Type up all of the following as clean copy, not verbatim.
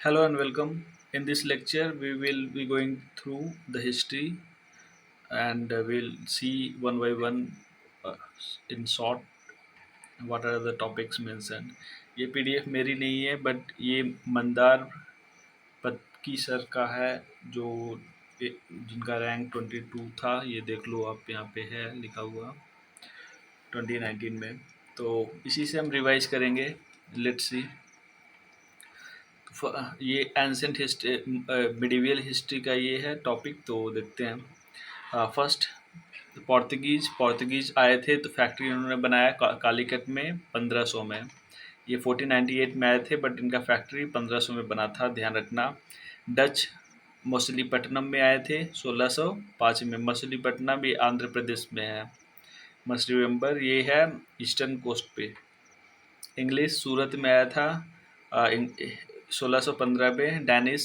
Hello and welcome. In this lecture, we will be going through the history and we'll see one by one uh, in short what are the topics mentioned. ये PDF मेरी नहीं है but ये Mandar Patki sir का है जो जिनका rank 22 था। ये देख लो आप, यहाँ पे है लिखा हुआ 2019 में। तो इसी से हम रिवाइज करेंगे। Let's see. ये एंसेंट हिस्ट्री, मिडिवियल हिस्ट्री का ये है टॉपिक, तो देखते हैं। फर्स्ट, पोर्तुगीज आए थे तो फैक्ट्री उन्होंने बनाया कालीकट में 1500 में। ये 1498 में आए थे बट इनका फैक्ट्री 1500 में बना था, ध्यान रखना। डच मछलीपट्टनम में आए थे 1605 में। मछलीपट्टनम ये आंध्र प्रदेश में है, मस्ट रिमेंबर, ये है ईस्टर्न कोस्ट पे। इंग्लिश सूरत में आया था 1615 में। डैनिश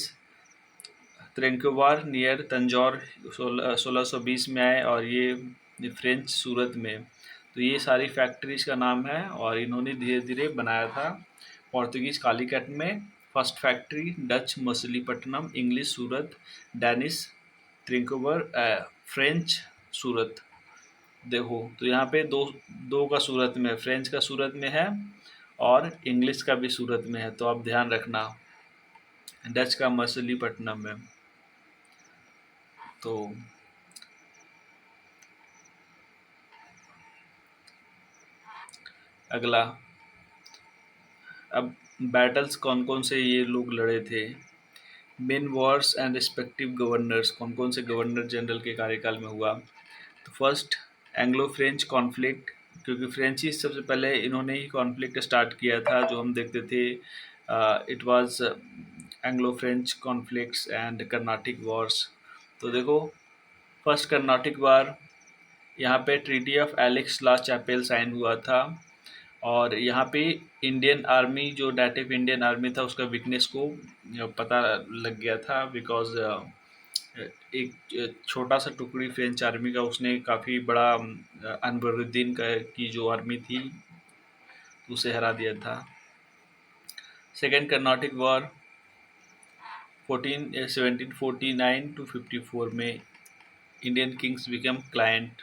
त्रेंकोवार नियर तंजौर 1620 में आए और ये फ्रेंच सूरत में। तो ये सारी फैक्ट्रीज का नाम है और इन्होंने धीरे धीरे बनाया था। पोर्तुगीज कालीकट में first factory, Dutch Machilipatnam, English Surat, Danish Tranquebar, French Surat. देखो तो यहाँ पे दो दो का सूरत में, फ्रेंच का सूरत में है और इंग्लिश का भी सूरत में है, तो आप ध्यान रखना। डच का मछलीपट्टनम में। तो अगला, अब बैटल्स कौन कौन से ये लोग लड़े थे। Main Wars and respective governors, कौन कौन से गवर्नर जनरल के कार्यकाल में हुआ। तो फर्स्ट, एंग्लो फ्रेंच कॉन्फ्लिक्ट, क्योंकि फ्रेंच ही सबसे पहले इन्होंने ही कॉन्फ्लिक्ट स्टार्ट किया था जो हम देखते थे। It was Anglo French conflicts and Carnatic wars. तो देखो, फर्स्ट कर्नाटिक वार, यहाँ पे treaty of Aix la Chapelle sign हुआ था और यहाँ पे इंडियन आर्मी, जो नेटिव इंडियन आर्मी था, उसका वीकनेस को पता लग गया था। बिकॉज एक छोटा सा टुकड़ी फ्रेंच आर्मी का उसने काफ़ी बड़ा अनवरुद्दीन की जो आर्मी थी उसे हरा दिया था। सेकेंड कर्नाटिक वॉर 1749 टू 54 में Indian kings become client.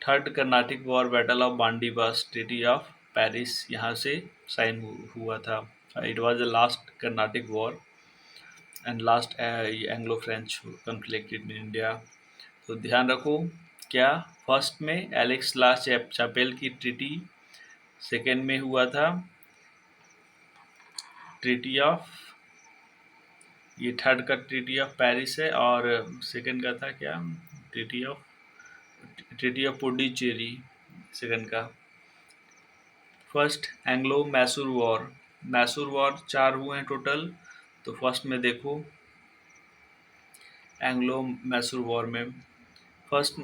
Third Carnatic war, battle of Wandiwash, treaty of Paris, यहाँ से साइन हुआ था। It was the last Carnatic war and last Anglo French conflict in India. तो ध्यान रखो, क्या फर्स्ट में एलेक्स ला चैपेल की ट्रीटी, सेकेंड में हुआ था ट्रीटी ऑफ, ये थर्ड का ट्रीटी ऑफ पेरिस है और सेकेंड का था क्या, ट्रीटी ऑफ पुडुचेरी सेकेंड का। First Anglo Mysore war, Mysore war 4 हुए हैं टोटल। तो फर्स्ट में देखो, एंग्लो मैसूर वॉर में, फर्स्ट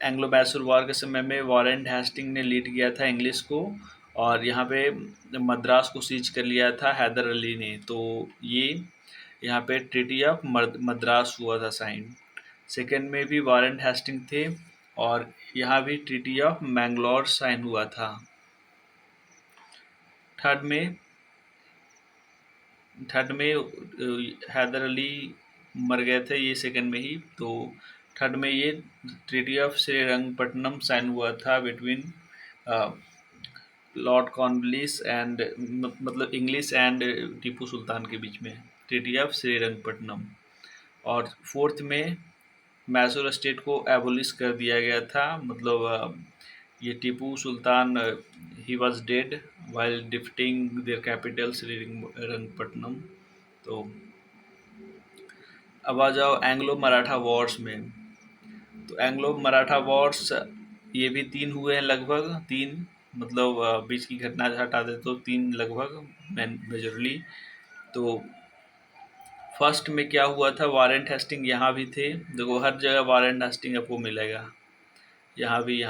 एंग्लो मैसूर वॉर के समय में वॉरेन हेस्टिंग ने लीड किया था इंग्लिश को और यहाँ पे मद्रास को सीज कर लिया था हैदर अली ने। तो ये यहाँ पे ट्रीटी ऑफ मद्रास हुआ था साइन। सेकेंड में भी वॉरेन हेस्टिंग थे और यहाँ भी ट्रीटी ऑफ मैंगलोर साइन हुआ था। थर्ड में हैदर अली मर गए थे ये सेकंड में ही। तो थर्ड में ये ट्रीटी ऑफ श्रीरंगपट्टनम साइन हुआ था बिटवीन लॉर्ड कॉर्नवालिस एंड, मतलब इंग्लिश एंड टीपू सुल्तान के बीच में, ट्रीटी ऑफ श्रीरंगपट्टनम। और फोर्थ में मैसूर स्टेट को एबोलिश कर दिया गया था, मतलब ये टीपू सुल्तान ही was dead while defending their capital Srirangapatnam. तो अब आ जाओ एंग्लो मराठा वॉर्स में। तो एंग्लो मराठा वॉर्स ये भी 3 हुए हैं लगभग, 3, मतलब बीच की घटना हटा दे तो 3 लगभग मेजरली। तो फर्स्ट में क्या हुआ था, वारेंट हेस्टिंग यहाँ भी थे। देखो हर जगह वारेंट हेस्टिंग आपको मिलेगा, यहाँ भी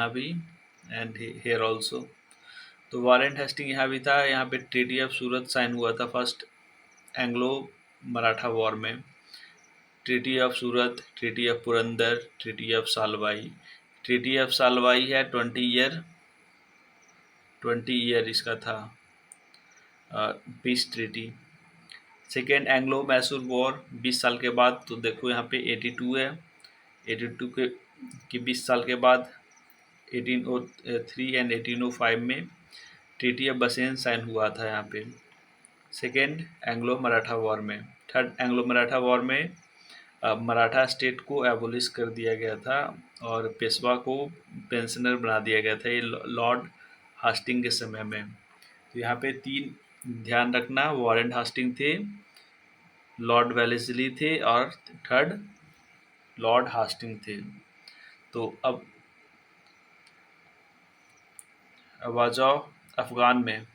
एंड हेयर ऑल्सो। तो वारेंट हेस्टिंग यहाँ भी था। यहाँ पे ट्रीटी ऑफ सूरत साइन हुआ था फर्स्ट एंग्लो मराठा वॉर में। Treaty of Surat, treaty of Purandar, treaty of Salbai. Treaty of Salbai है 20 ईयर इसका था peace treaty. Second Anglo Mysore war 20 साल के बाद, तो देखो यहाँ पे 82 है, 82 के 20 साल के बाद 1803 एंड 1805 में ट्रीटी ऑफ बसेन साइन हुआ था यहाँ पे। सेकेंड एंग्लो मराठा वॉर में, थर्ड एंग्लो मराठा वॉर में मराठा स्टेट को एबोलिश कर दिया गया था और पेशवा को पेंशनर बना दिया गया था, ये लॉर्ड हास्टिंग के समय में। तो यहाँ पे 3 ध्यान रखना, वॉरेन हास्टिंग थे, लॉर्ड वेलेस्ली थे और थर्ड लॉर्ड हास्टिंग थे। तो अब आ जाओ अफगान में।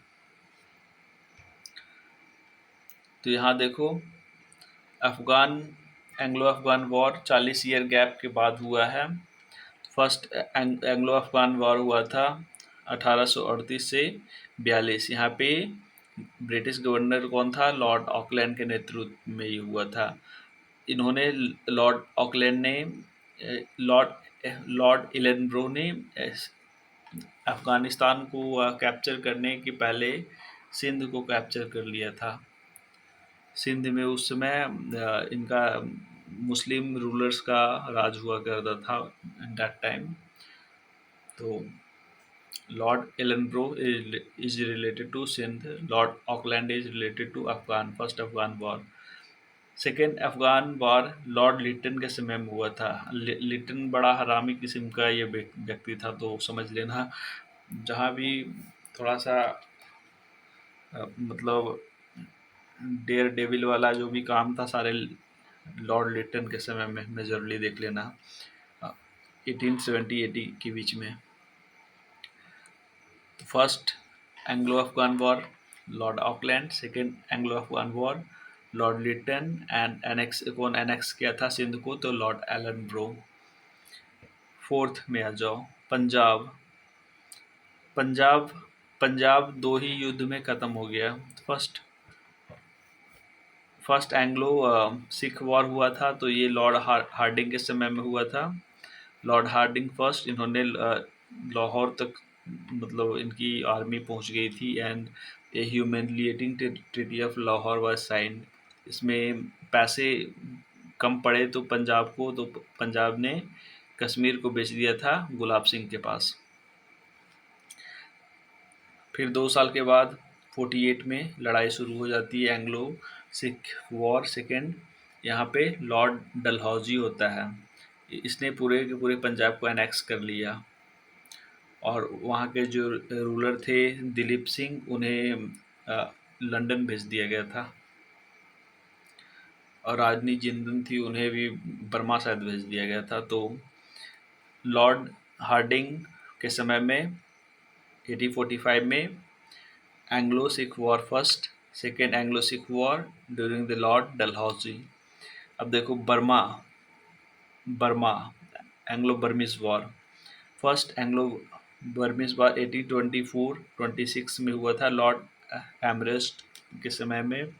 तो यहाँ देखो Afghan Anglo Afghan war 40 year gap के बाद हुआ है। फर्स्ट एंग्लो अफगान वॉर हुआ था 1838 से 42। यहाँ पे ब्रिटिश गवर्नर कौन था? लॉर्ड ऑकलैंड के नेतृत्व में ये हुआ था। इन्होंने लॉर्ड ऑकलैंड ने लॉर्ड इलेनब्रो ने अफगानिस्तान को कैप्चर करने के पहले सिंध को कैप्चर कर लिया था। सिंध में उस समय इनका मुस्लिम रूलर्स का राज हुआ करता था दैट टाइम। तो Lord Ellenborough is related to Sindh, Lord Auckland is related to Afghan, first Afghan war. Second Afghan war Lord Lytton के समय में हुआ था। लिटन बड़ा हरामी किस्म का ये व्यक्ति था, तो समझ लेना जहाँ भी थोड़ा सा मतलब डेयर डेविल वाला जो भी काम था सारे लॉर्ड लिटन के समय में मेजरली देख लेना 1870-80 के बीच में। तो first Anglo Afghan war Lord Auckland, second Anglo Afghan war Lord Lytton and कौन एनेक्स किया था सिंध को? तो लॉर्ड एलन ब्रो। फोर्थ में आ जाओ पंजाब। पंजाब पंजाब 2 ही युद्ध में ख़त्म हो गया। फर्स्ट एंग्लो सिख वॉर हुआ था, तो ये लॉर्ड हार्डिंग के समय में हुआ था। लॉर्ड हार्डिंग फर्स्ट, इन्होंने लाहौर तक मतलब इनकी आर्मी पहुंच गई थी and A humiliating treaty of Lahore was signed. इसमें पैसे कम पड़े तो पंजाब को, तो पंजाब ने कश्मीर को बेच दिया था गुलाब सिंह के पास। फिर 2 साल के बाद 48 में लड़ाई शुरू हो जाती है एंग्लो सिख वॉर सेकेंड। यहाँ पे लॉर्ड डलहौजी होता है, इसने पूरे के पूरे पंजाब को एनेक्स कर लिया और वहाँ के जो रूलर थे दिलीप सिंह, उन्हें लंदन भेज दिया गया था और राजनी जिंदन थी, उन्हें भी बर्मा शायद भेज दिया गया था। तो लॉर्ड हार्डिंग के समय में 1845 में Anglo Sikh war first, second Anglo Sikh war during the Lord Dalhousie. अब देखो Burma Anglo Burmese war. First Anglo Burmese war 1824-26 में हुआ था लॉर्ड एमरेस्ट के समय में।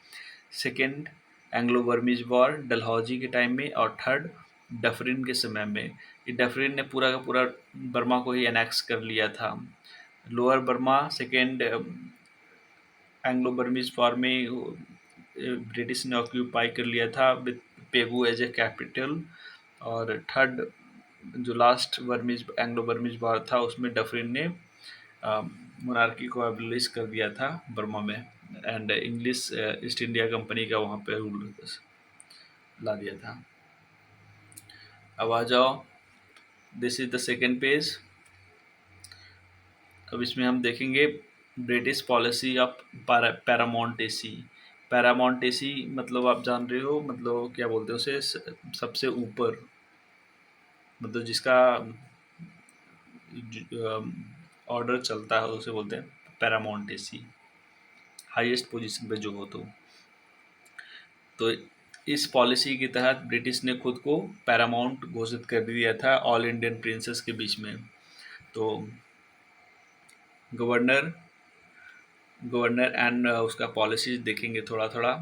Second Anglo Burmese war Dalhousie के टाइम में और थर्ड डफरिन के समय में। ये डफरिन ने पूरा का पूरा बर्मा को ही एनेक्स कर लिया था। Lower Burma second Anglo Burmese war में ब्रिटिश ने ऑक्यूपाई कर लिया था with Pegu as a capital. और थर्ड जो last Burmese Anglo Burmese war था उसमें डफरिन ने मोनार्की को एबलिश कर दिया था बर्मा में and English east India company का वहाँ पे रूल ला दिया था। अब आ जाओ, this is the second page. अब इसमें हम देखेंगे ब्रिटिश पॉलिसी ऑफ पैरामोंटेसी। पैरामोंटेसी मतलब आप जान रहे हो, मतलब क्या बोलते हैं उसे, सबसे ऊपर, मतलब जिसका ऑर्डर चलता है उसे बोलते हैं पैरामोंटेसी, हाईएस्ट पोजीशन पे जो हो। तो इस पॉलिसी के तहत ब्रिटिश ने खुद को पैरामाउंट घोषित कर दिया था ऑल इंडियन प्रिंसेस के बीच में। तो गवर्नर एंड उसका पॉलिसीज देखेंगे थोड़ा थोड़ा।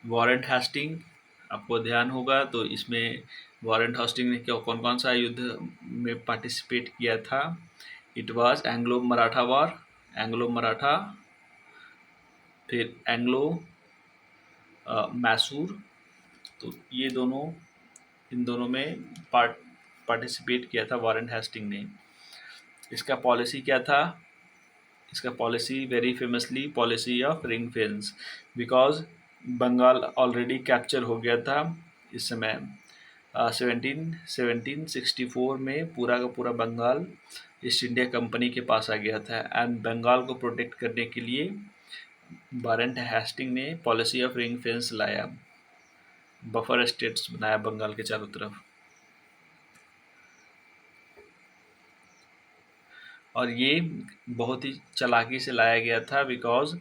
वॉरेन हास्टिंग आपको ध्यान होगा, तो इसमें वॉरेन हास्टिंग ने क्या कौन कौन सा युद्ध में पार्टिसिपेट किया था? It was Anglo Maratha war, Anglo Maratha, फिर एंग्लो मैसूर। तो ये दोनों, इन दोनों में पार्टिसिपेट किया था वारेन हेस्टिंग ने। इसका पॉलिसी क्या था? इसका policy very famously policy of ring fence, because Bengal already capture हो गया था इस समय। 1764 में पूरा का पूरा बंगाल ईस्ट इंडिया कंपनी के पास आ गया था, एंड बंगाल को प्रोटेक्ट करने के लिए वारेन हेस्टिंग ने पॉलिसी ऑफ रिंग फेंस लाया, बफर स्टेट्स बनाया बंगाल के चारों तरफ। और ये बहुत ही चालाकी से लाया गया था, बिकॉज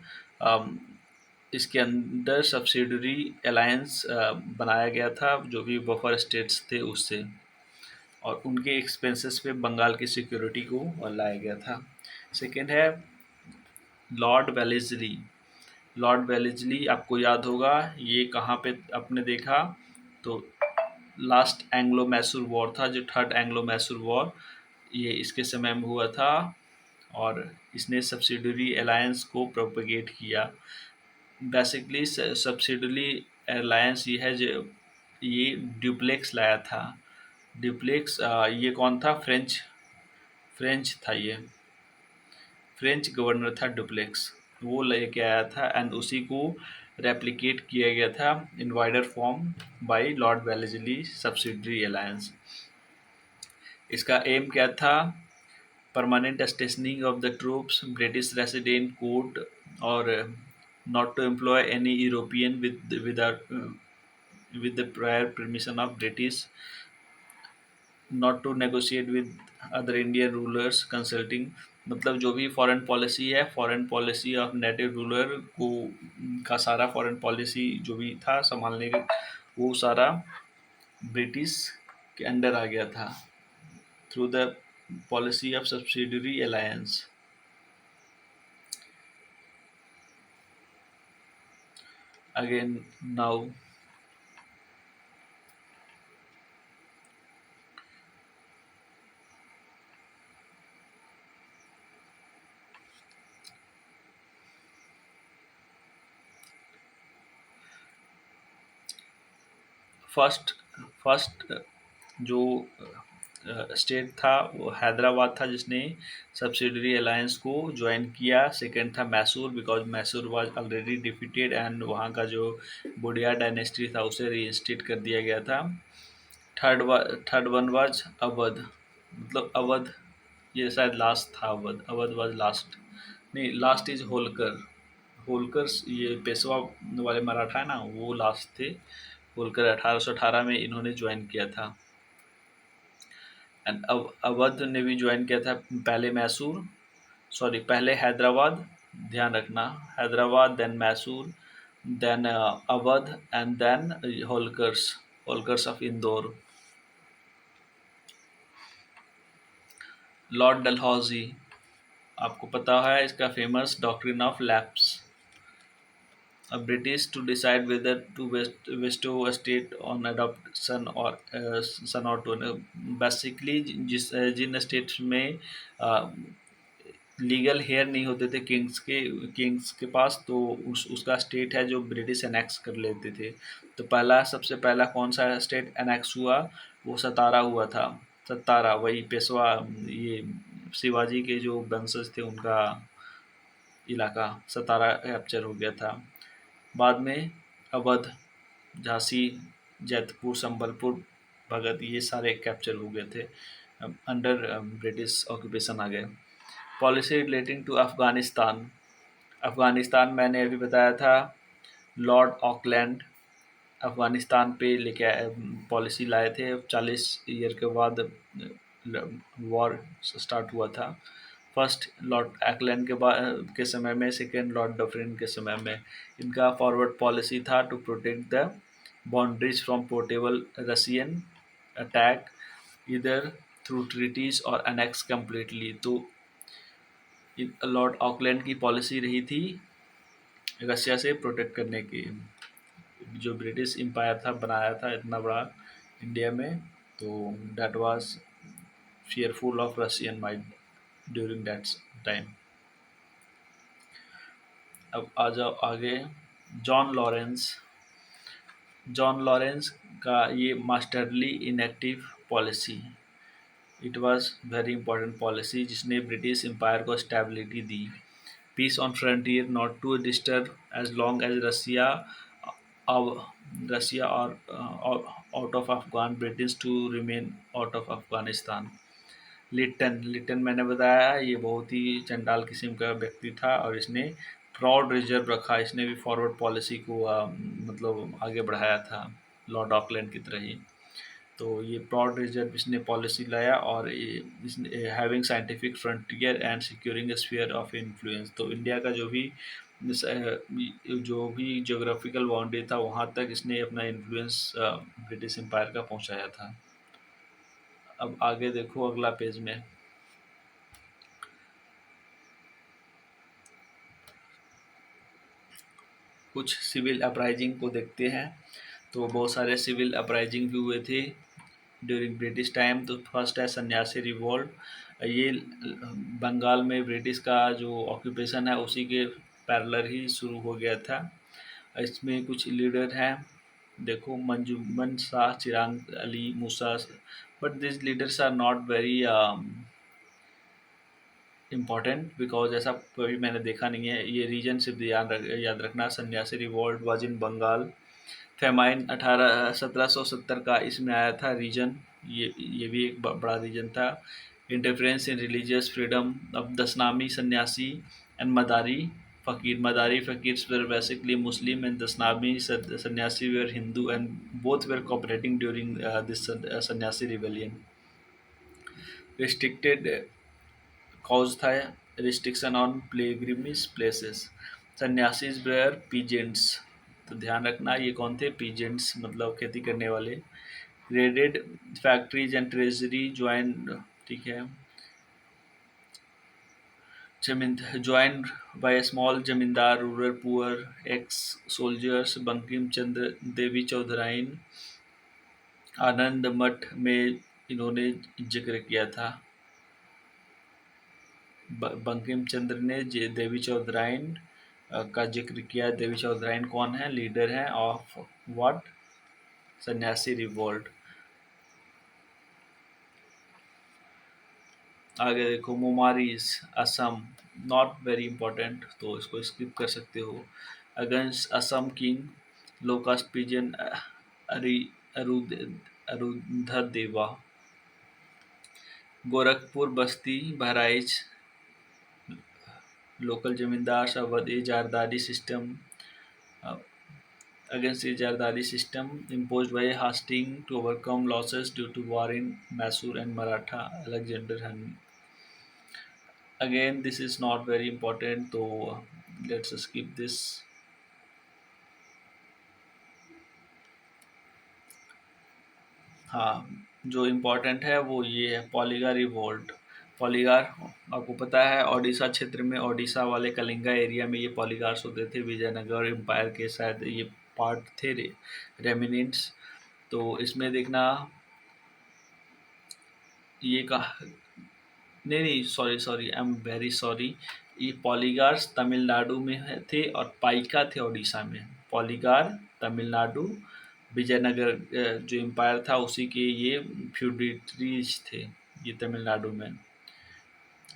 इसके अंदर सब्सिडरी अलायंस बनाया गया था जो भी बफर स्टेट्स थे उससे, और उनके एक्सपेंसेस पे बंगाल की सिक्योरिटी को लाया गया था। सेकेंड है लॉर्ड वेलेस्ली। लॉर्ड वेलेस्ली आपको याद होगा, ये कहाँ पे आपने देखा? तो लास्ट एंग्लो मैसूर वॉर था, जो थर्ड एंग्लो मैसूर वॉर, ये इसके समय में हुआ था, और इसने सब्सिडरी अलायंस को प्रोपेगेट किया। बेसिकली सब्सिडरी अलायंस ये है जो ये ड्यूप्लेक्स लाया था। ड्यूप्लेक्स ये कौन था? फ्रेंच फ्रेंच था ये, फ्रेंच गवर्नर था ड्यूप्लेक्स, वो लेके आया था, एंड उसी को रेप्लिकेट किया गया था in wider form by Lord Wellesley subsidiary alliance. इसका एम क्या था? Permanent stationing of the troops, British resident court, और not to employ any European with the prior permission of British, not to negotiate with other Indian rulers, consulting, मतलब जो भी foreign policy है, foreign policy of native ruler को का सारा foreign policy जो भी था संभालने का, वो सारा ब्रिटिश के अंडर आ गया था through the policy of subsidiary alliance. Again now first first जो स्टेट था वो हैदराबाद था, जिसने सब्सिडरी अलायंस को ज्वाइन किया। सेकंड था Mysore, because Mysore was already defeated, and वहाँ का जो बुडिया डायनेस्टी था उसे रीइंस्टेट कर दिया गया था। थर्ड वन वाज अवध, मतलब अवध, ये शायद लास्ट था। अवध अवध वाज लास्ट, नहीं, लास्ट इज होलकर। होलकर ये पेशवा वाले मराठा है ना, वो लास्ट थे। होलकर 1818 में इन्होंने ज्वाइन किया था। एंड अवध ने भी ज्वाइन किया था पहले मैसूर, सॉरी पहले हैदराबाद, ध्यान रखना, Hyderabad then Mysore then Awadh and then Holkars, Holkars of Indore. Lord Dalhousie, आपको पता है इसका famous doctrine of lapse, British to decide whether to bestow a state on adoption or son or daughter। Basically जिन स्टेट्स में लीगल हेयर नहीं होते थे किंग्स के पास, तो उसका स्टेट है जो ब्रिटिश एनेक्स कर लेते थे। तो सबसे पहला कौन सा स्टेट एनेक्स हुआ? वो सतारा हुआ था। सतारा, वही पेशवा, ये शिवाजी के जो वंशज थे उनका इलाका, सतारा कैप्चर हो गया था। बाद में अवध, झांसी, जैतपुर, संबलपुर, भगत, ये सारे कैप्चर हो गए थे, अंडर ब्रिटिश ऑक्यूपेशन आ गए। Policy relating to Afghanistan. Afghanistan मैंने अभी बताया था, लॉर्ड ऑकलैंड अफ़गानिस्तान पे लेके पॉलिसी लाए थे। 40 ईयर के बाद वॉर स्टार्ट हुआ था। फर्स्ट लॉर्ड ऑकलैंड के समय में, सेकेंड लॉर्ड डफरिन के समय में। इनका फॉरवर्ड पॉलिसी था to protect the boundaries from portable Russian attack इधर थ्रू ट्रीटीज और अनेक्स कम्प्लीटली। तो लॉर्ड ऑकलैंड की पॉलिसी रही थी रशिया से प्रोटेक्ट करने की। जो ब्रिटिश एम्पायर था, बनाया था इतना बड़ा इंडिया में, तो that was fearful of Russian might during that time। अब आ जाओ आगे। जॉन लॉरेंस, जॉन लॉरेंस का ये masterly inactive policy, it was very important policy जिसने ब्रिटिश एम्पायर को स्टेबिलिटी दी। Peace on frontier not to disturb as long as Russia are out of Afghan British to remain out of Afghanistan. Lytton Lytton मैंने बताया ये बहुत ही चंडाल किस्म का व्यक्ति था और इसने प्रॉड रिजर्व रखा, इसने भी फॉरवर्ड पॉलिसी को मतलब आगे बढ़ाया था लॉर्ड ऑकलैंड की तरह ही। तो ये प्रॉड रिजर्व इसने पॉलिसी लाया और ये इसने having scientific frontier and securing sphere of influence. तो इंडिया का जो भी ज्योग्राफिकल बाउंड्री था वहाँ तक इसने अपना इन्फ्लुएंस ब्रिटिश एम्पायर का पहुँचाया था। अब आगे देखो अगला पेज में कुछ सिविल अपराइजिंग को देखते हैं। तो बहुत सारे सिविल अपराइजिंग भी हुए थे ड्यूरिंग ब्रिटिश टाइम। तो फर्स्ट है सन्यासी रिवॉल्ट, ये बंगाल में ब्रिटिश का जो ऑक्यूपेशन है उसी के पैरेलल ही शुरू हो गया था। इसमें कुछ लीडर हैं, देखो Majnum Shah, Chirag Ali Musa, but this leaders are not very important because ऐसा कभी मैंने देखा नहीं है। ये रीजन सिर्फ याद रखना, Sannyasi revolt was in Bengal. Famine 1770 का इसमें आया था रीजन, ये भी एक बड़ा रीजन था। Interference in religious freedom of Dasnami sanyasi and Madari fakirs were basically Muslim and Dasnami सन्यासी were Hindu and both were cooperating during this sanyasi rebellion। restricted cause था restriction on pilgrimage places. Sanyasis were peasants, तो ध्यान रखना ये कौन थे, पीजेंट्स मतलब खेती करने वाले। Graded factories and treasury join, ठीक है, जमीन joined by small zamindar rural poor ex soldiers. Bankim Chandra Devi Chaudhurani Anand Math में इन्होंने जिक्र किया था। बंकिम चंद्र ने देवी चौधराइन का जिक्र किया। देवी चौधराइन कौन है, लीडर हैं ऑफ व्हाट, सन्यासी रिवोल्ट। आगे देखो Moamarias Assam, not very important तो इसको स्किप कर सकते हो। Against Assam king low caste peasant Arundhar Deva. Gorakhpur Basti Bahraich local zamindar Awadh Jardari system against the Jardari system imposed by Hastings to overcome losses due to war in Mysore and Maratha Alexander Hamid. Again, this is not very important, so let's skip this. हाँ, जो important है वो ये है poligar revolt. Poligar आपको पता है ओडिशा क्षेत्र में, ओडिशा वाले कलिंगा एरिया में ये पॉलीगार्स होते थे। विजयनगर एम्पायर के शायद ये पार्ट थे रेमिनेंट्स। तो इसमें देखना ये कहा, नहीं sorry sorry, I am very sorry, ये पॉलीगार्स तमिलनाडु में थे और पाइका थे उड़ीसा में। पॉलीगार तमिलनाडु, विजयनगर जो एम्पायर था उसी के ये फ्यूडिटरीज थे ये तमिलनाडु में।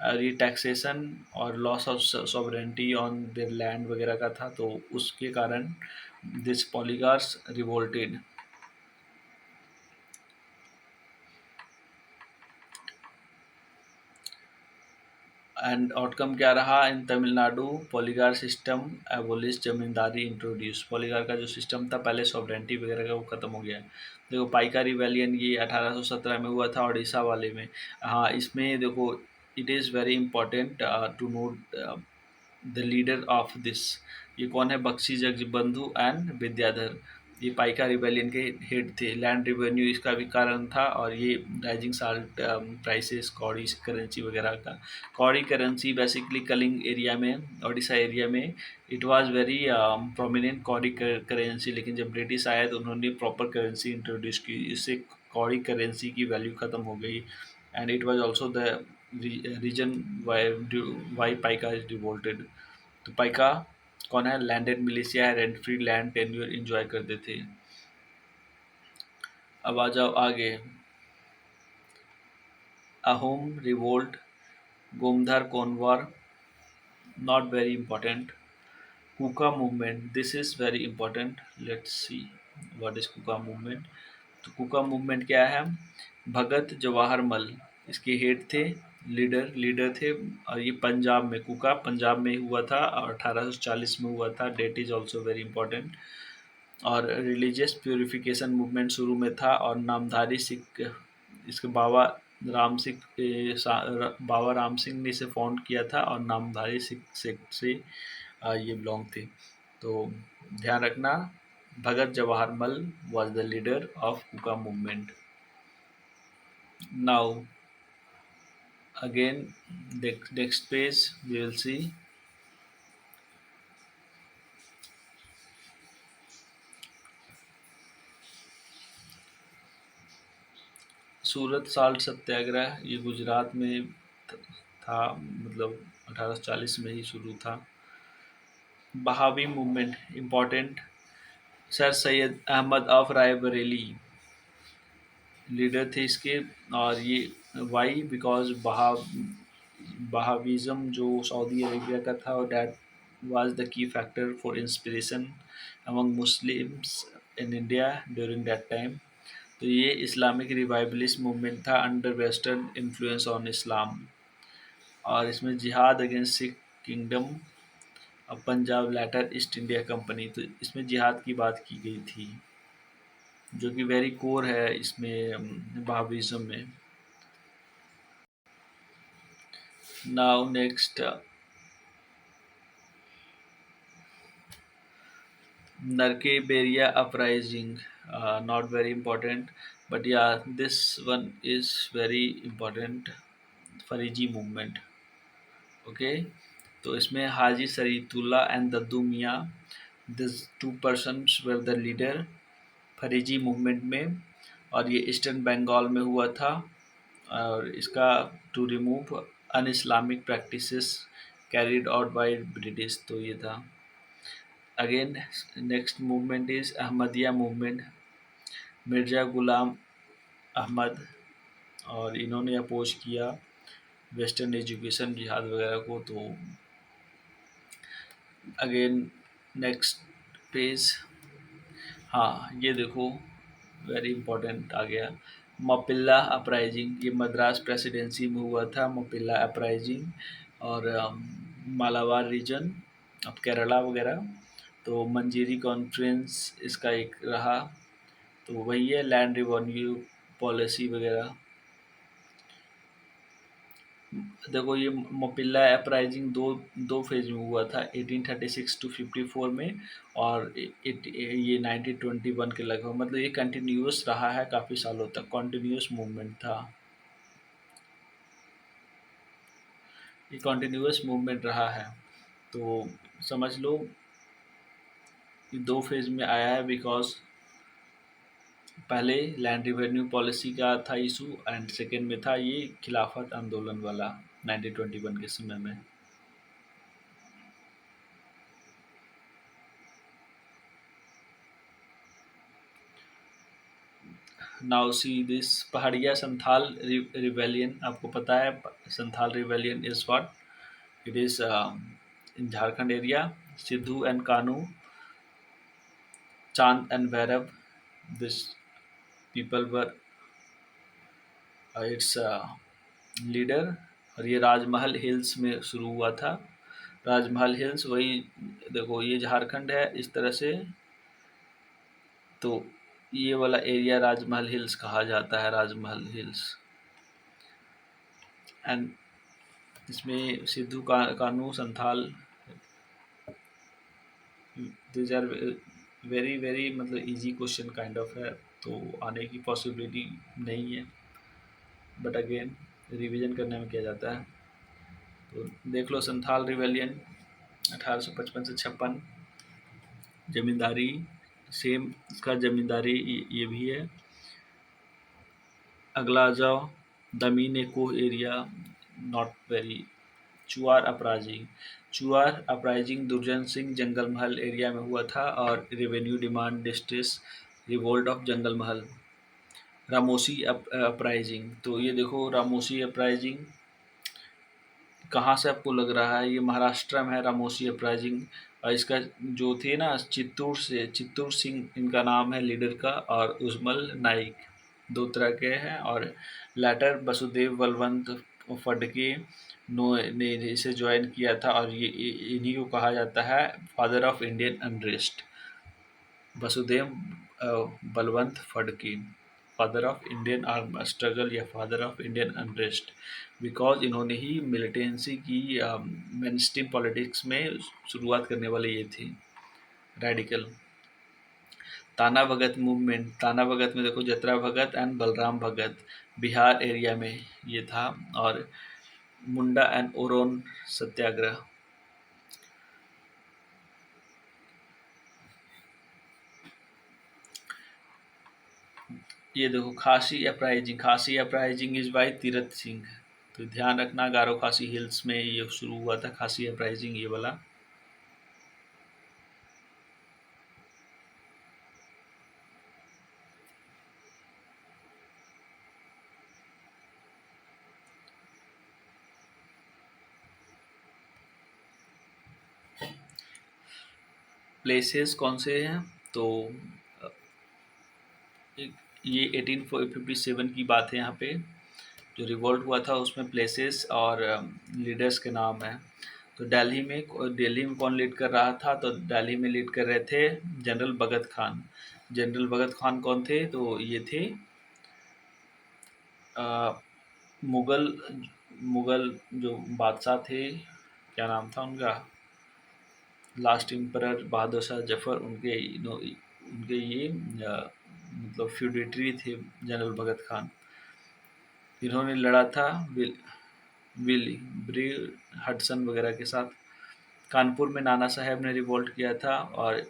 और ये टैक्सेशन और loss of sovereignty on their land वगैरह का था, तो उसके कारण दिस पॉलीगार्स रिवोल्टेड। एंड आउटकम क्या रहा, इन तमिलनाडु पॉलीगार सिस्टम एबोलिश जमींदारी इंट्रोड्यूस। पॉलीगार का जो सिस्टम था पहले सॉवरेंटी वगैरह का वो खत्म हो गया। देखो पाइका रिवेलियन ये 1817 में हुआ था उड़ीसा वाले में। हाँ इसमें देखो it is very important to note the leader of this, ये कौन है, बख्शी जगबंधु एंड विद्याधर। ये पाइका रिबेलियन के हेड थे। लैंड रेवेन्यू इसका भी कारण था और ये rising salt prices, cowrie currency वगैरह का। Cowrie currency basically Kalinga area में, ओडिशा एरिया में it was very prominent cowrie currency, लेकिन जब ब्रिटिश आया तो उन्होंने प्रॉपर करेंसी इंट्रोड्यूस की, इससे कौड़ी करेंसी की वैल्यू ख़त्म हो गई। And it was also the reason why Paika is revolted. तो पाइका कौन है, लैंडेड मिलिशिया है, rent free land tenure enjoy करते थे। अब आ जाओ आगे। Ahom revolt, Gomdhar Konwar, not very important. Kuka movement, this is very important, let's see what is Kuka movement. तो कुका मूवमेंट क्या है? भगत जवाहर मल इसके हेड थे, लीडर थे। और ये पंजाब में, कुका पंजाब में हुआ था और 1840 में हुआ था। Date is also very important. और रिलीजियस प्यूरिफिकेशन मूवमेंट शुरू में था और नामधारी सिख, इसके राम सिंह बाबा राम सिंह ने इसे फाउंड किया था और नामधारी सिख से ये बिलोंग थे। तो ध्यान रखना, भगत जवाहर मल was the leader of Kuka movement. Now again, next page we will see Surat salt Satyagraha. ये गुजरात में था, मतलब 1840 में ही शुरू था। Wahabi movement important, sir Syed Ahmad of Raebareli leader थे इसके। और ये वाई बिकॉज बहाविज़म जो सऊदी अरेबिया का था, और that was the key factor for inspiration among Muslims in India during that time. तो ये इस्लामिक रिवाइवलिस्ट मूवमेंट था under western influence on Islam. और इसमें जिहाद अगेंस्ट सिख किंगडम और Punjab later East India company, तो इसमें जिहाद की बात की गई थी, जो कि वेरी कोर है इसमें बहाविज़म में। Now next, Narkeberia uprising, not very important, but yeah, this one is very important. Faraizi movement, okay. तो इसमें Haji Shariatullah and Dadu Miyan, this two persons were the leader Faraizi movement में। और ये ईस्टर्न बंगाल में हुआ था। और इसका to remove un Islamic practices carried out by British, तो ये था। Again next movement is Ahmadiya movement, Mirza Ghulam Ahmad, और इन्होंने अपोज किया वेस्टर्न एजुकेशन जिहाद वगैरह को। तो अगेन नेक्स्ट पेज, हाँ ये देखो वेरी इंपॉर्टेंट आ गया, मपिल्ला अपराइजिंग। ये मद्रास प्रेसिडेंसी में हुआ था मपिल्ला अपराइजिंग। और मालाबार रीजन, अब केरला वगैरह। तो मंजीरी कॉन्फ्रेंस इसका एक रहा, तो वही है लैंड रिवेन्यू पॉलिसी वगैरह। देखो ये मपिल्ला अपराइजिंग दो फेज में हुआ था, 1836 टू 54 में, और ये 1921 के लगभग, मतलब ये कंटिन्यूस रहा है काफ़ी सालों तक, कंटिन्यूस मूवमेंट था, ये कंटिन्यूस मूवमेंट रहा है। तो समझ लो ये दो फेज में आया है, बिकॉज पहले लैंड रिवेन्यू पॉलिसी का था इशू, एंड सेकेंड में था ये खिलाफत आंदोलन वाला 1921 के समय में। Now see this Pahariya Santhal rebellion, आपको पता है Santhal rebellion is what, it is in Jharkhand area. Sidhu and Kanhu, Chand and Bhairav, this people were its leader. और ये राजमहल हिल्स में शुरू हुआ था। राजमहल हिल्स वही, देखो ये झारखंड है इस तरह से, तो ये वाला एरिया राजमहल हिल्स कहा जाता है, राजमहल हिल्स। एंड इसमें Sidhu Kanhu Santhal, this are very very, मतलब इजी क्वेश्चन काइंड ऑफ है, तो आने की पॉसिबिलिटी नहीं है, बट अगेन रिवीजन करने में किया जाता है। तो देख लो संथाल रिवेलियन 1855 से 56, जमींदारी सेम, इसका जमींदारी ये भी है। अगला आ जाओ, Damin Eko area, not very. Chuar uprising Durjan Singh Jungle Mahal area में हुआ था, और revenue demand distress revolt of Jungle Mahal. Ramosi uprising, तो ये देखो रामोसी अपराइजिंग कहाँ से आपको लग रहा है? ये महाराष्ट्र में है रामोसी अपराइजिंग। और इसका जो थे ना चित्तूर सिंह इनका नाम है लीडर का, और उजमल नाइक, दो तरह के हैं। और लैटर वसुदेव बलवंत फडके ने इसे ज्वाइन किया था, और ये इन्हीं को कहा जाता है father of Indian unrest. Vasudev Balwant Phadke, father of Indian arm struggle या father of Indian unrest, because इन्होंने ही मिलिटेंसी की मेन स्ट्रीम पॉलिटिक्स में शुरुआत करने वाले ये थे, रेडिकल। ताना भगत मूवमेंट, ताना भगत में देखो जतरा भगत एंड बलराम भगत, बिहार एरिया में ये था। और मुंडा एंड ओरोन सत्याग्रह, ये देखो खासी uprising is by Tirath Singh. तो ध्यान रखना गारो खासी हिल्स में ये शुरू हुआ था खासी अपराइजिंग, ये वाला। प्लेसेस कौन से हैं? तो ये 1857 की बात है यहाँ पे, जो रिवोल्ट हुआ था उसमें प्लेसेस और लीडर्स के नाम हैं। तो दिल्ली में कौन लीड कर रहा था? तो दिल्ली में लीड कर रहे थे जनरल भगत खान। जनरल भगत खान कौन थे? तो ये थे अ, मुगल मुगल जो बादशाह थे, क्या नाम था उनका, लास्ट एम्परर बहादुर शाह जफर, उनके ये मतलब फ्यूडेटरी थे जनरल भगत खान। इन्होंने लड़ा था विल ब्री हडसन वगैरह के साथ। कानपुर में नाना साहब ने रिवोल्ट किया था, और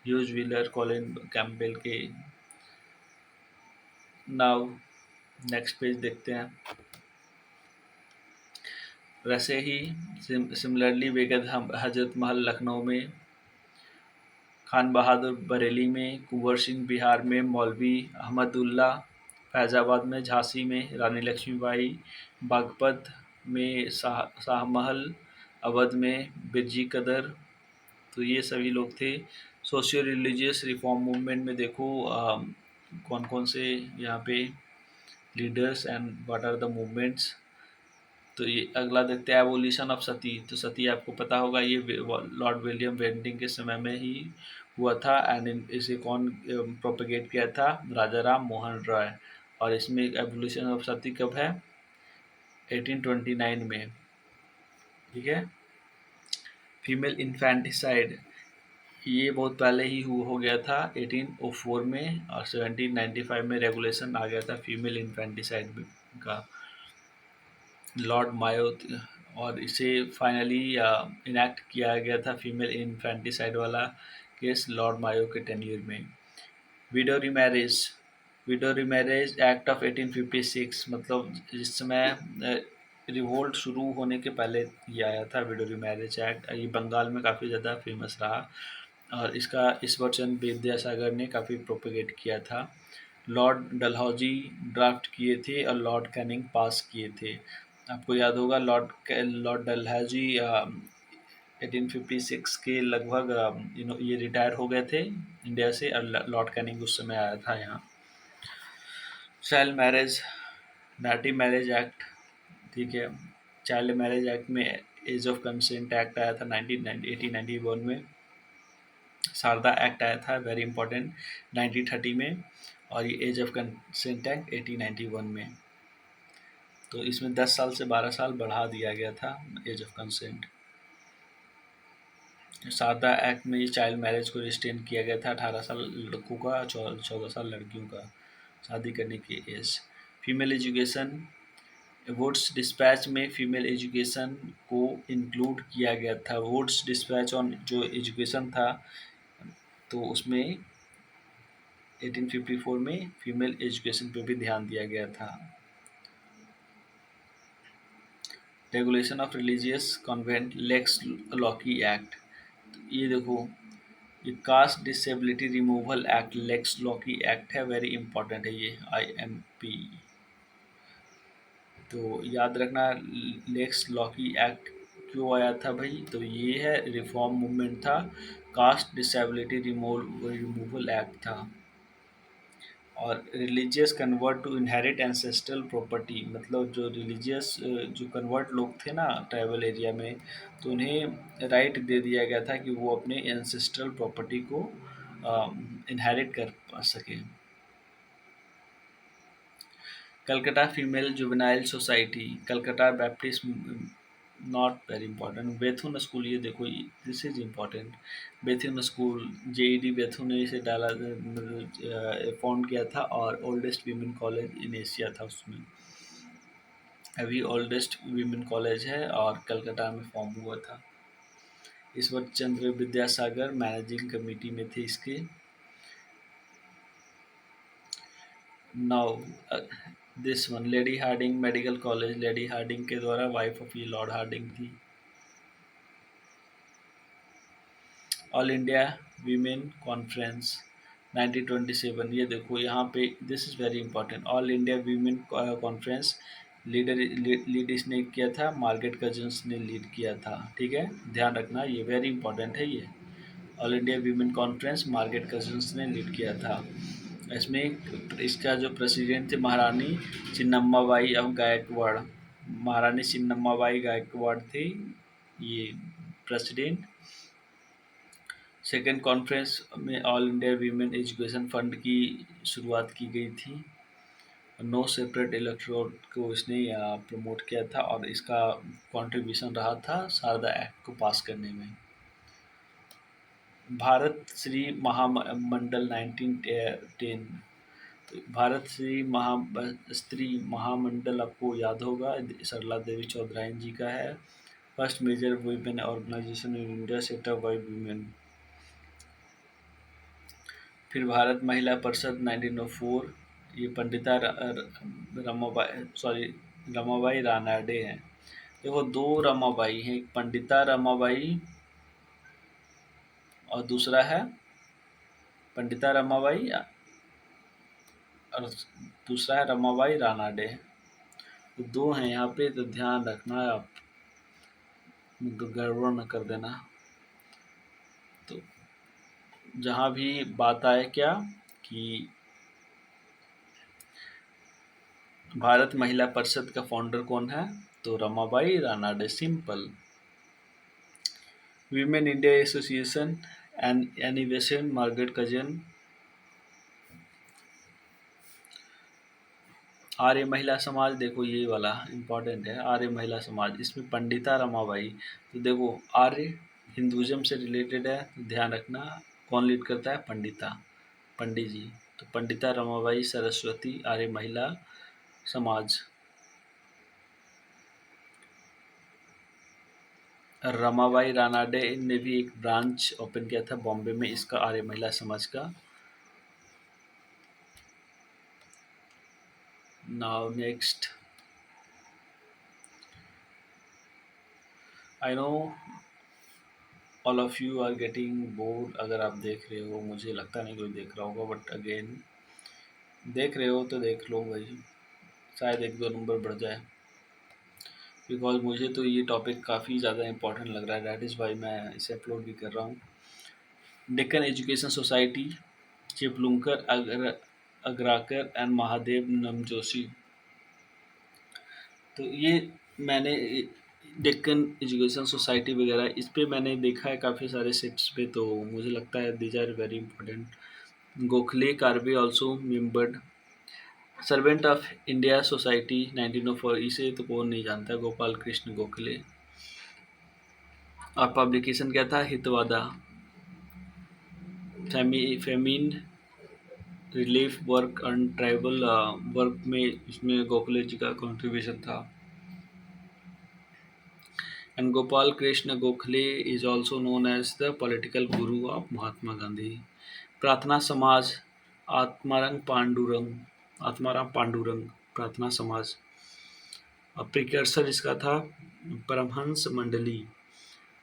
ह्यूज व्हीलर कॉलिन कैम्पबेल के। नाउ नेक्स्ट पेज देखते हैं। वैसे ही सिमिलरली बेगम हजरत महल लखनऊ में, खान बहादुर बरेली में, कुंवर सिंह बिहार में, मौलवी अहमदुल्ला फैज़ाबाद में, झांसी में रानी लक्ष्मीबाई, बागपत में शाहमहल, अवध में बिरजी कदर। तो ये सभी लोग थे। सोशियो रिलीजियस रिफॉर्म मूवमेंट में देखो कौन कौन से यहाँ पे leaders and what are the movements. तो ये अगला देखते हैं एवोल्यूशन ऑफ सती। तो सती आपको पता होगा ये लॉर्ड विलियम बेंटिंग के समय में ही हुआ था, एंड इसे कौन प्रोपेगेट किया था? राजा राम मोहन राय। और इसमें एवोल्यूशन ऑफ सती कब है? 1829 में। ठीक है। फीमेल इन्फेंटिसाइड, ये बहुत पहले ही हो गया था 1804 में, और 1795 में रेगुलेशन आ गया था फीमेल इन्फेंटिसाइड का, लॉर्ड मायो। और इसे फाइनली इनैक्ट किया गया था फीमेल इन्फेंटिसाइड वाला केस लॉर्ड मायो के टेन्यूर में। Window remarriage, window remarriage act of 1856, मतलब जिस समय रिवोल्ट शुरू होने के पहले ये आया था विडो रीमैरिज एक्ट। ये बंगाल में काफ़ी ज़्यादा फेमस रहा, और इसका ईश्वरचंद विद्यासागर ने काफ़ी प्रोपेगेट किया था। लॉर्ड डलहौजी ड्राफ्ट किए थे, और लॉर्ड कैनिंग पास किए थे। आपको याद होगा लॉर्ड डलहौजी 1856 के लगभग ये रिटायर हो गए थे इंडिया से, और लॉर्ड कैनिंग उस समय आया था यहाँ। चाइल्ड मैरिज, नाटी मैरिज एक्ट, ठीक है। चाइल्ड मैरिज एक्ट में एज ऑफ कंसेंट एक्ट आया था 1891 में। शारदा एक्ट आया था, वेरी इंपॉर्टेंट, 1930 में। और ये एज ऑफ कंसेंट एक्ट 1891 में। तो इसमें 10 साल से 12 साल बढ़ा दिया गया था age of consent. Sharda act में ये चाइल्ड मैरिज को रिस्ट्रेन किया गया था, 18 साल लड़कों का, 14 साल लड़कियों का शादी करने की age. Female education, Wood's dispatch में फीमेल एजुकेशन को इंक्लूड किया गया था। वुड्स डिस्पैच ऑन जो एजुकेशन था, तो उसमें 1854 में फीमेल एजुकेशन पे भी ध्यान दिया गया था। Regulation of religious convent, Lex Loci act, ये देखो ये caste disability removal act Lex Loci act है, वेरी इंपॉर्टेंट है ये, IMP। तो याद रखना, लेक्स लॉ की एक्ट क्यों आया था भाई, तो ये है रिफॉर्म मूवमेंट था, कास्ट डिसेबिलिटी रिमूवल एक्ट था। और religious convert to inherit ancestral property, मतलब जो रिलीजियस जो कन्वर्ट लोग थे ना ट्राइबल एरिया में, तो उन्हें राइट दे दिया गया था कि वो अपने एंसेस्ट्रल प्रॉपर्टी को इनहेरिट कर सकें। Calcutta female juvenile society, Calcutta Baptist, not very important. Bethune school, ये देखो this is important. Bethune school, JED Bethune ने इसे डाला, फाउंड किया था, और oldest women college in Asia था उसमें। अभी ओल्डेस्ट वीमेन कॉलेज है और कलकत्ता में फॉर्म हुआ था। ईश्वर चंद्र विद्यासागर मैनेजिंग कमेटी में थे इसके। Now this one, Lady Hardinge medical college, Lady Hardinge के द्वारा, वाइफ ऑफ ये लॉर्ड हार्डिंग थी। ऑल इंडिया वीमेन कॉन्फ्रेंस 1927, ये देखो यहाँ पे this is very important. All India women conference lead इसने किया था, मार्गरेट कजिन्स ने लीड किया था, ठीक है, ध्यान रखना ये वेरी इंपॉर्टेंट है ये। All India women conference Margaret cousins ने लीड किया था। इसमें इसका जो प्रेसिडेंट थे महारानी चिन्नम्माबाई ऑफ गायकवाड़, महारानी चिन्नम्माबाई गायकवाड़ थे ये प्रेसिडेंट। सेकेंड कॉन्फ्रेंस में all India women education fund की शुरुआत की गई थी। नो सेपरेट इलेक्टोरेट को इसने प्रमोट किया था, और इसका कंट्रीब्यूशन रहा था शारदा एक्ट को पास करने में। भारत श्री महामंडल 1910, तो भारत श्री स्त्री महामंडल आपको याद होगा, सरला देवी चौधराइन जी का है। First major women organisation in India set up by women. फिर भारत महिला परिषद 1904, ये पंडिता रमाबाई रानाडे हैं। देखो दो रमाबाई हैं, एक पंडिता रमाबाई और दूसरा है पंडिता रमाबाई, और दूसरा है रमाबाई रानाडे। तो दो हैं यहाँ पे, तो ध्यान रखना आप, तो गड़बड़ न कर देना। तो जहाँ भी बात आए क्या कि भारत महिला परिषद का फाउंडर कौन है, तो Ramabai Ranade, simple. Women India association and Annie Besant Margaret Cousins. Arya Mahila Samaj, देखो ये वाला इम्पोर्टेंट है, आर्य महिला समाज, इसमें पंडिता रमाबाई। तो देखो आर्य हिंदुज़म से रिलेटेड है, तो ध्यान रखना कौन लीड करता है, पंडित जी। तो पंडिता रमाबाई सरस्वती, आर्य महिला समाज। रमाबाई रानाडे ने भी एक ब्रांच ओपन किया था बॉम्बे में इसका, आर्य महिला समाज का। Now next, I know all of you are getting bored, अगर आप देख रहे हो, मुझे लगता नहीं कोई देख रहा होगा, बट अगेन देख रहे हो तो देख लो भाई, शायद एक दो नंबर बढ़ जाए, बिकॉज मुझे तो ये टॉपिक काफ़ी ज़्यादा इंपॉर्टेंट लग रहा है, डैट इज़ वाई मैं इसे अपलोड भी कर रहा हूँ। Deccan education society, Chiplunkar Agarkar and Mahadev Namjoshi. तो ये मैंने डेक्कन एजुकेशन सोसाइटी वगैरह इस पे मैंने देखा है काफ़ी सारे सेट्स पे, तो मुझे लगता है these are very important. Gokhale Karve also membered, servant of India society 1904, इसे तो कौन नहीं जानता, गोपाल कृष्ण गोखले। और पब्लिकेशन क्या था, Hitavada. Famine relief work and tribal work में इसमें गोखले जी का कंट्रीब्यूशन था। And Gopal Krishna Gokhale is also known as the political guru of Mahatma Gandhi. Prarthana Samaj, Atmaram Pandurang प्रार्थना समाज। और प्रिकर्सर इसका था परमहंस मंडली।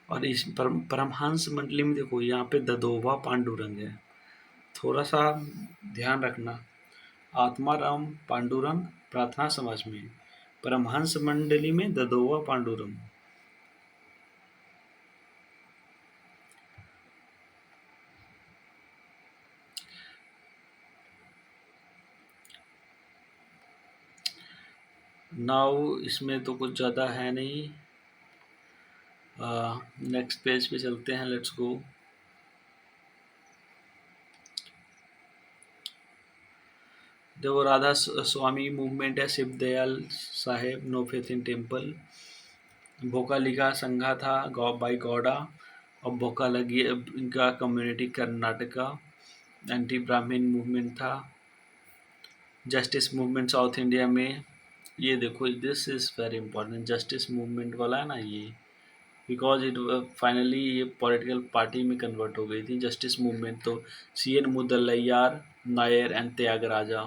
और इस परमहंस मंडली में देखो यहाँ पे ददोबा पांडुरंग है, थोड़ा सा ध्यान रखना। आत्माराम पांडुरंग प्रार्थना समाज में, परमहंस मंडली में ददोबा पांडुरंग। नाउ इसमें तो कुछ ज़्यादा है नहीं। नेक्स्ट पेज पे चलते हैं, लेट्स गो। देखो राधा स्वामी मूवमेंट है, शिव दयाल साहेब नो फेथ इन टेम्पल। भोकालिका संघा था बाई गौड़ा, और भोकालगी इनका कम्युनिटी कर्नाटका। एंटी ब्राह्मण मूवमेंट था। जस्टिस मूवमेंट साउथ इंडिया में, ये देखो this is very important, justice movement वाला है ना ये, बिकॉज इट फाइनली ये पॉलिटिकल पार्टी में कन्वर्ट हो गई थी जस्टिस मूवमेंट। तो CN मुदलैयार Nair and Tyagaraja.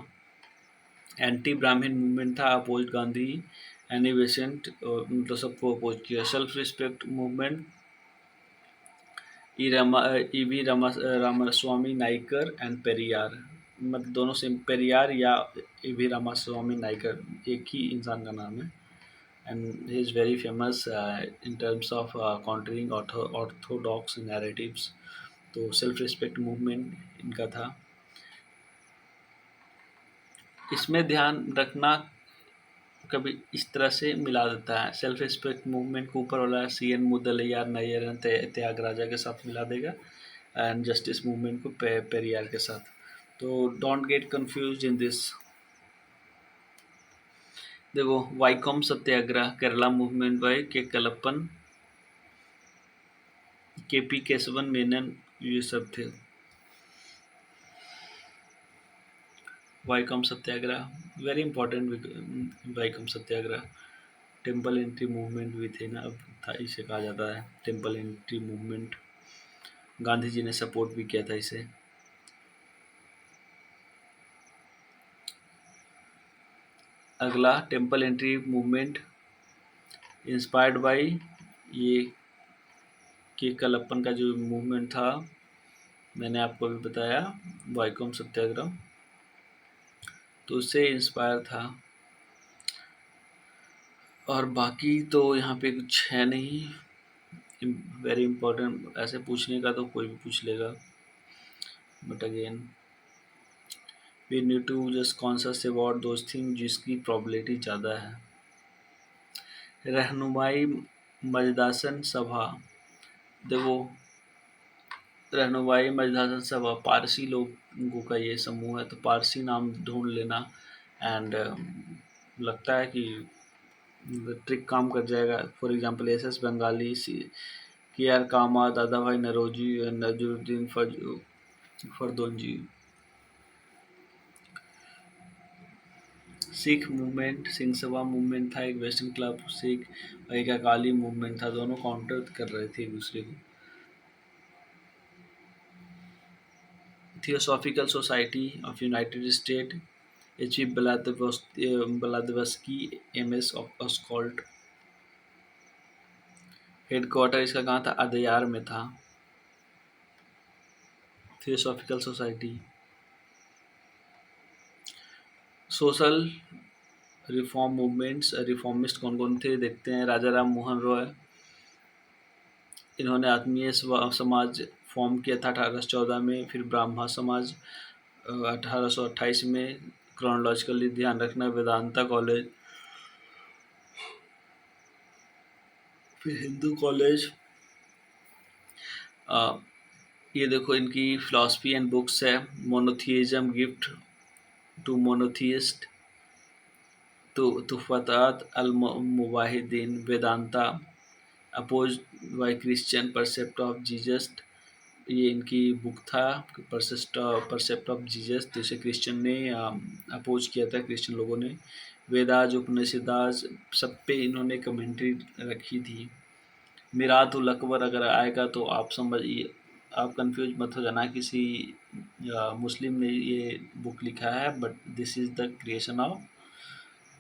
Anti ब्राह्मण मूवमेंट था, अपोज गांधी एनी बेसेंट, मतलब सबको अपोज किया। Self respect movement EV Ramaswamy Naicker and Periyar, मतलब दोनों से पेरियार या EV रामास्वामी नाइकर एक ही इंसान का नाम है। And he is very famous in terms of countering Orthodox narratives. तो सेल्फ रिस्पेक्ट मूवमेंट इनका था। इसमें ध्यान रखना कभी इस तरह से मिला देता है, सेल्फ रिस्पेक्ट मूवमेंट को ऊपर वाला CN मुदलियार नैयर त्यागराजा के साथ मिला देगा, एंड जस्टिस मूवमेंट को पेरियार के साथ। तो don't get confuse in this. देखो वाइकॉम सत्याग्रह, केरला मूवमेंट बाय के कलप्पन, KP केशवन मेनन, ये सब थे। वाइकॉम सत्याग्रह वेरी इंपॉर्टेंट। वाइकॉम सत्याग्रह टेम्पल एंट्री मूवमेंट भी थे ना, अब था, इसे कहा जाता है temple entry movement. Gandhi ji ने सपोर्ट भी किया था इसे। अगला temple entry movement inspired by ये के कलप्पन का जो मूवमेंट था, मैंने आपको अभी बताया वाइकॉम सत्याग्रह, तो उससे इंस्पायर था। और बाकी तो यहाँ पे कुछ है नहीं वेरी इंपॉर्टेंट, ऐसे पूछने का तो कोई भी पूछ लेगा, but again we need to just conscious about those thing जिसकी प्रॉबिलिटी ज़्यादा है। रहनुमाई मजदासन सभा, देखो रहनुमाई मजदासन सभा पारसी लोगों का ये समूह है, तो पारसी नाम ढूंढ लेना। एंड लगता है कि ट्रिक काम कर जाएगा। For example SS Bengali, KR कामा, दादा भाई नरोजी, नजरुद्दीन फरदोंजी। सिख मूवमेंट, सिंह सभा मूवमेंट था, एक वेस्टर्न क्लब सिख, एक अकाली मूवमेंट था, दोनों काउंटर कर रहे थे एक दूसरे को। Theosophical society of United State, HP Blavatsky, MS Olcott. Headquarter इसका कहाँ था? अदयार में था। Theosophical society. Social reform movements, reformist कौन कौन थे देखते हैं। राजा राम मोहन रॉय, इन्होंने आत्मीय समाज फॉर्म किया था 1814 में। फिर ब्राह्मा समाज 1828 में। क्रोनोलॉजिकली ध्यान रखना, वेदांता कॉलेज, फिर हिंदू कॉलेज। ये देखो इनकी फिलॉसफी एंड बुक्स है। Monotheism, gift to monotheist, Tuhfat al Muwahhidin, Vedanta, oppose by Christian, precept of Jesus. ये इनकी बुक था, परसेप्ट ऑफ जीसस, तो इसे क्रिश्चियन ने अपोज किया था, क्रिश्चियन लोगों ने। वेदाज, उपनिषदाज, सब पे इन्होंने कमेंट्री रखी थी। मिरातुल अकबर अगर आएगा तो आप समझिए, आप कंफ्यूज मत हो जाना, किसी मुस्लिम ने ये बुक लिखा है, but this is the creation of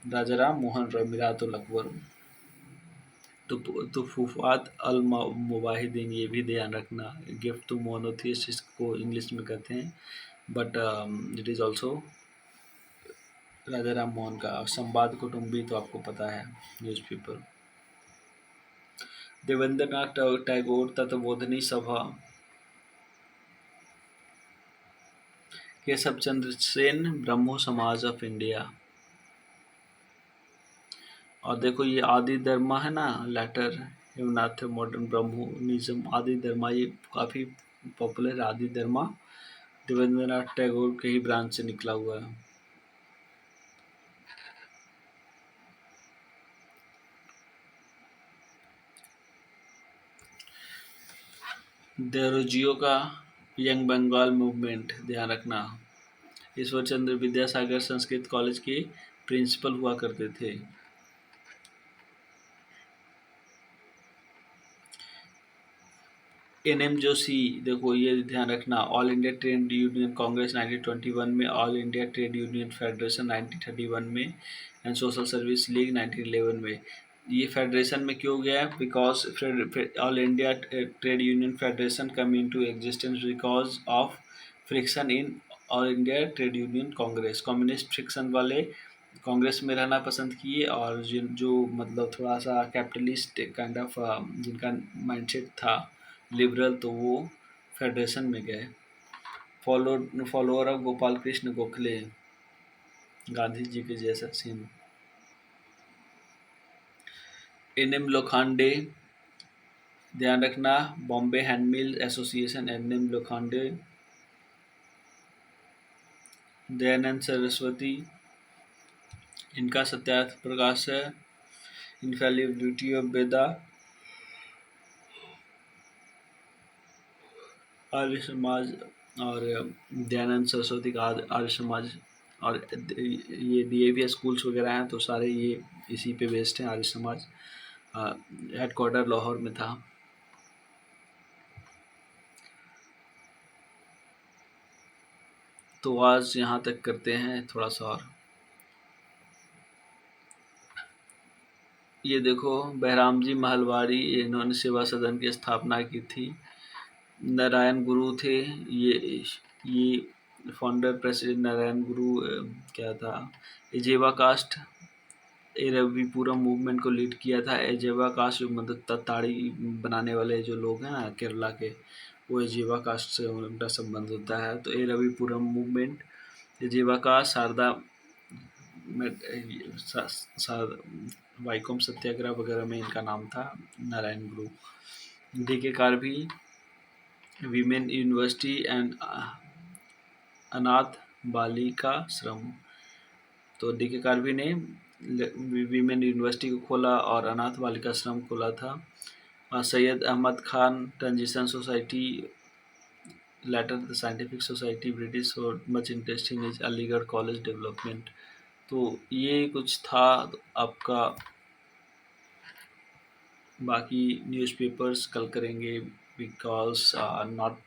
Raja Ram Mohan Roy, Miratul Akbar. तो फुफात अल मुवाहिदीन, ये भी ध्यान रखना। गिफ्ट टू मोनोथिस्ट इसको इंग्लिश में कहते हैं, but it is also Raja Ram Mohan का। संवाद कुटुंबी तो आपको पता है, न्यूज़पेपर। देवेंद्रनाथ टैगोर तत्वबोधनी सभा। केशव चंद्र सेन ब्रह्मो समाज ऑफ इंडिया। और देखो ये आदि धर्मा है ना, लेटर हेमनाथ मॉडर्न ब्रह्मोनिज्म, आदि धर्मा, ये काफ़ी पॉपुलर आदि धर्मा देवेंद्रनाथ टैगोर के ही ब्रांच से निकला हुआ है। देरोजियो का यंग बंगाल मूवमेंट ध्यान रखना। ईश्वर चंद्र विद्यासागर संस्कृत कॉलेज के प्रिंसिपल हुआ करते थे। एनएम जोशी, देखो ये ध्यान रखना। All India trade union Congress 1921 में, all India trade union federation 1931 में, एंड सोशल सर्विस लीग 1911 में। ये फेडरेशन में क्यों गया? Because all India trade union federation come into existence because of friction in all India trade union Congress. Communist friction वाले कांग्रेस में रहना पसंद किए, और जिन जो मतलब थोड़ा सा कैपिटलिस्ट काइंड ऑफ जिनका माइंडसेट था लिबरल, तो वो फेडरेशन में गए। फॉलोअर ऑफ गोपाल कृष्ण गोखले, गांधी जी के जैसा सीन। एनएम लोखंडे ध्यान रखना। Bombay hand mill association, N M Lokhande. Dayanand Saraswati, इनका सत्यार्थ प्रकाश है, इनफैलिबिलिटी ऑफ वेदा। आर्य समाज, और दयानंद सरस्वती का आर्य समाज, और ये DAV स्कूल्स वगैरह हैं तो सारे ये इसी पे बेस्ड हैं। आर्य समाज हेडक्वार्टर लाहौर में था। तो आज यहाँ तक करते हैं थोड़ा सा और। ये देखो बहराम जी महलवाड़ी, इन्होंने सेवा सदन की स्थापना की थी। नारायण गुरु थे ये फाउंडर प्रेसिडेंट नारायण गुरु। क्या था? एजेवा कास्ट, एरवीपुरम मूवमेंट को लीड किया था। एजेवा कास्ट मतलब ताड़ी बनाने वाले जो लोग हैं ना केरला के, वो एजेवा कास्ट से उनका संबंध होता है। तो एरवीपुरम मूवमेंट, एजेवा कास्ट, शारदा वाइकोम सत्याग्रह वगैरह में इनका नाम था, नारायण गुरु। DK Karbi, women university and अनाथ बालिका श्रम। तो DK कार्बी ने वीमेन यूनिवर्सिटी को खोला और अनाथ बालिका श्रम खोला था। Syed Ahmed Khan, translation society, later the scientific society British और much interest in is Aligarh college development. तो ये कुछ था आपका। बाकी न्यूज़पेपर्स कल करेंगे, because not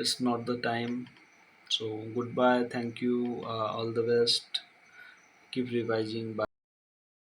it's not the time. So goodbye, thank you, all the best, keep revising. Bye.